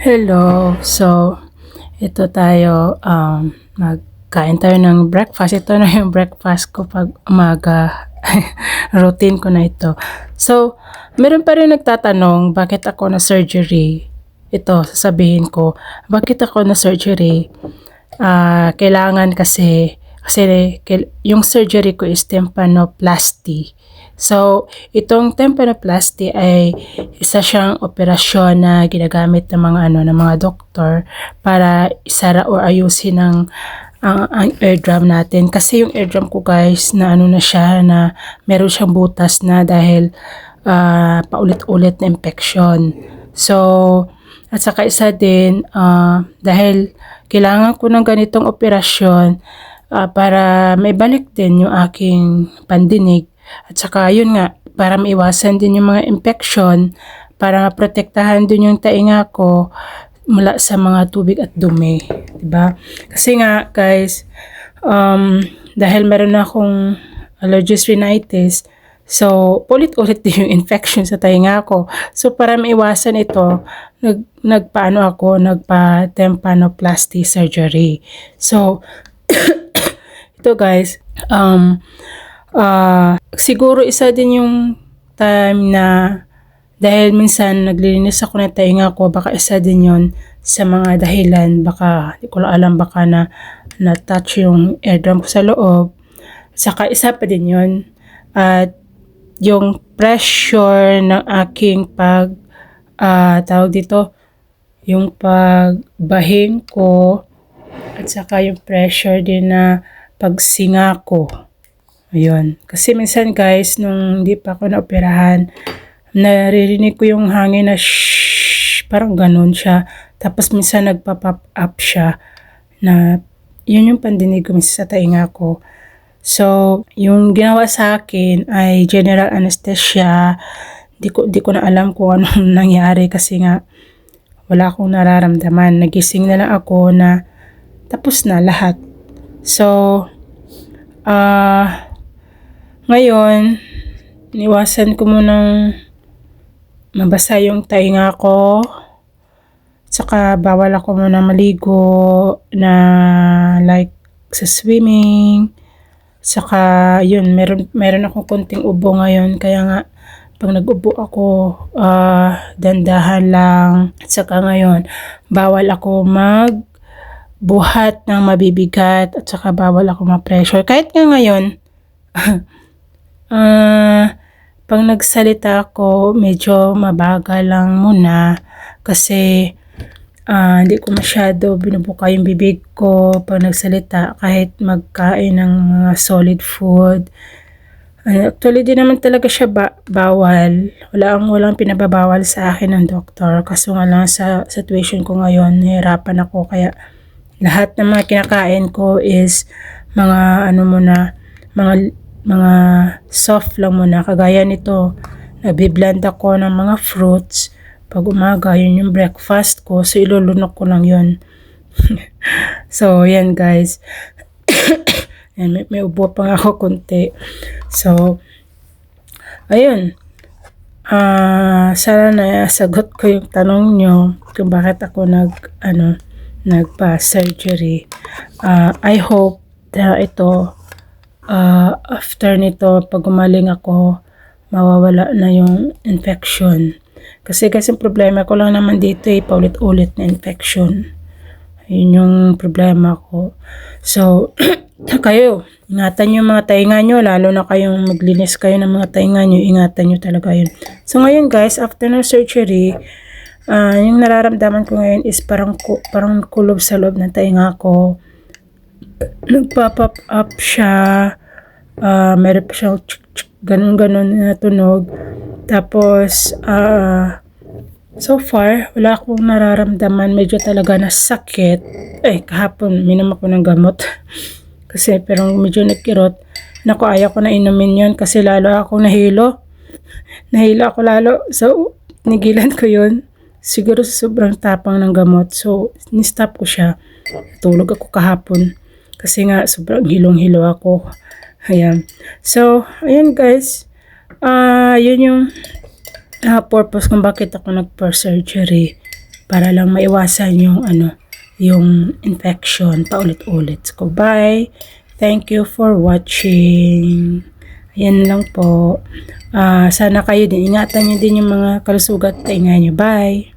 Hello. So, ito tayo, magkain tayo ng breakfast. Ito na yung breakfast ko pag umaga. Routine ko na ito. So, meron pa rin nagtatanong, bakit ako na surgery? Ito, sasabihin ko, bakit ako na surgery? Kailangan kasi yung surgery ko is tympanoplasty. So, itong tympanoplasty ay isa siyang operasyon na ginagamit ng mga doktor para isara o ayusin ang eardrum natin. Kasi yung eardrum ko guys, na na siya, na meron siyang butas na dahil paulit-ulit na infection. So, at saka isa din, dahil kailangan ko ng ganitong operasyon para maibalik din yung aking pandinig. At saka yun nga, para maiwasan din yung mga infection, para maprotektahan din yung tainga ko mula sa mga tubig at dumi, diba? Kasi nga guys, dahil meron akong allergic rhinitis, so ulit-ulit din yung infection sa tainga ko. So para maiwasan ito, nagpa-tympanoplasty surgery. So ito guys, siguro isa din yung time na dahil minsan naglilinis ako ng tainga ko, baka isa din yon sa mga dahilan, baka di ko alam, baka na-touch yung eardrum ko sa loob. Saka isa pa din yon, at yung pressure ng aking tawag dito, yung pagbahing ko, at saka yung pressure din na pagsinga ko. Ayun. Kasi minsan guys, nung hindi pa ako naoperahan, naririnig ko yung hangin na shhh, parang ganun siya. Tapos minsan nagpa-pop up siya, na yun yung pandinig ko minsan sa tainga ko. So, yung ginawa sa akin ay general anesthesia. Di ko na alam kung anong nangyari kasi nga wala akong nararamdaman. Nagising na lang ako na tapos na lahat. So, ngayon, niwasan ko munang mabasa yung tainga ko. Saka bawal ako muna maligo na like sa swimming. Saka yun, meron akong konting ubo ngayon. Kaya nga, pag nag-ubo ako, dandahan lang. Saka ngayon, bawal ako magbuhat ng mabibigat. At saka bawal ako ma-pressure. Kahit nga ngayon, pag nagsalita ako, medyo mabagal lang muna kasi hindi ko masyado binubuka yung bibig ko pag nagsalita kahit magkain ng mga solid food. Actually, di naman talaga siya bawal. Walang pinababawal sa akin ng doktor. Kaso nga lang sa situation ko ngayon, nahirapan ako. Kaya lahat ng mga kinakain ko is mga mga soft lang muna. Kagaya nito, nabiblend ako ng mga fruits. Pag umaga, yun yung breakfast ko. So, ilulunok ko lang yun. So, yan guys. Yan, may ubo pa nga ako konti. So, ayun. Sana nasagot ko yung tanong nyo kung bakit ako nagpa-surgery. I hope na ito, after nito, pag gumaling ako, mawawala na yung infection. Kasi yung problema ko lang naman dito paulit-ulit na infection. Yun yung problema ko. So, kayo, ingatan yung mga tainga nyo, lalo na kayong maglinis kayo ng mga tainga nyo, ingatan nyo talaga yun. So, ngayon guys, after ng surgery, yung nararamdaman ko ngayon is parang kulob sa loob ng tainga ko. Nagpa-pop up siya, meron pa siyang ganun-ganun na tunog. Tapos, so far, wala akong nararamdaman. Medyo talaga nasakit. Kahapon, minom ako ng gamot. Kasi, pero medyo nagkirot. Naku, ayaw ko na inumin yun kasi lalo akong nahilo. Nahilo ako lalo. So, nigilan ko yun. Siguro sa sobrang tapang ng gamot. So, ni-stop ko siya. Tulog ako kahapon. Kasi nga, sobrang hilong-hilo ako. Ayan. So, ayan guys. Yun yung purpose kung bakit ako nagpa-surgery. para lang maiwasan yung yung infection paulit-ulit. So, bye. Thank you for watching. Ayan lang po. Sana kayo din, ingatan nyo din yung mga kalusugat at ingay nyo. Bye!